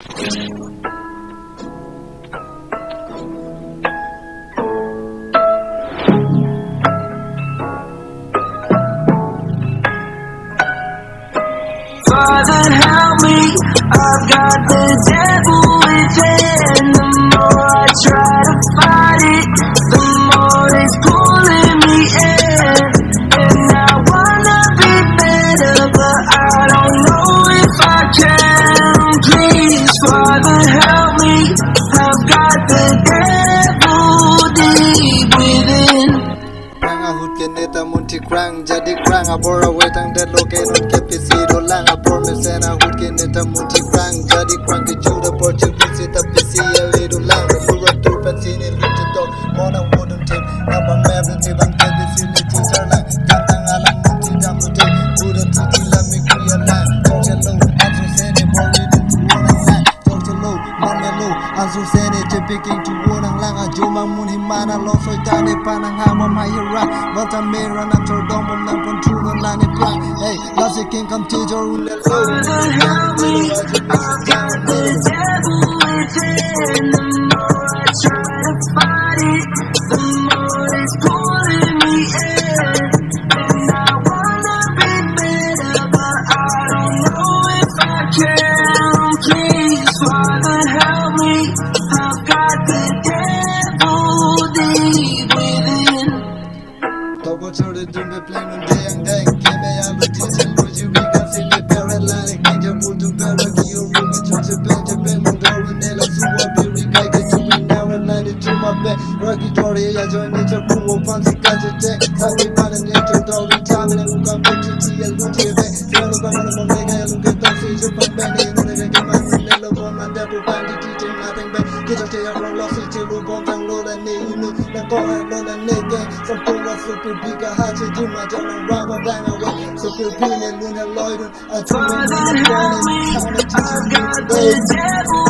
Father, help me, I've got the devil within. The more I try to fight it, the more it's pulling me in. And I wanna be better, but I don't know if I can. Please, Father, help me, I've got the devil deep within. Neta munti krang jadi krang abora wetang de located kepisi do lang abor mesena hutke neta munti krang jadi krang ke juda portuguese ta pisi ele do lang lura tu pensini lutu dog mona wooden tip naba mebe te ban ke disi ni teacher lang tang alam munti dam no te buda titi la mi kuya lang tokelo azu sene bori du wona lang tokelo manelo azu sene te picking to wona lang ajuma mun himana lo soitane panang hama mayra Vata mera na tordom na control na ni plan. Hey, last king come to your room. Father, help me, I've got the devil within. The more I try to fight it, the more it's pulling me in. And I wanna be better, but I don't know if I can. Please, Father, help me, I've got the devil deep within. Togo chode dumbe playing on day and day. Keme ya teaching would you be considered the paralytic? Ninja pull to paraki or room to bench Mondoro Nella Suwa Beauty Kaka to me now and landed to my bed. Rocky Tori, I joined nature pool fancy gadget. Sami pan and nature dog in time and look up to tea and look at it. Tell about the mega look at the face of my band and the man in the logo and that will find it teaching nothing but get a tail from lost to look on and load and you know the go and on and naked. Some super big a hatch to my john and rubber bang away. Super pin and in a loiter. I told Father, help me, I've got the devil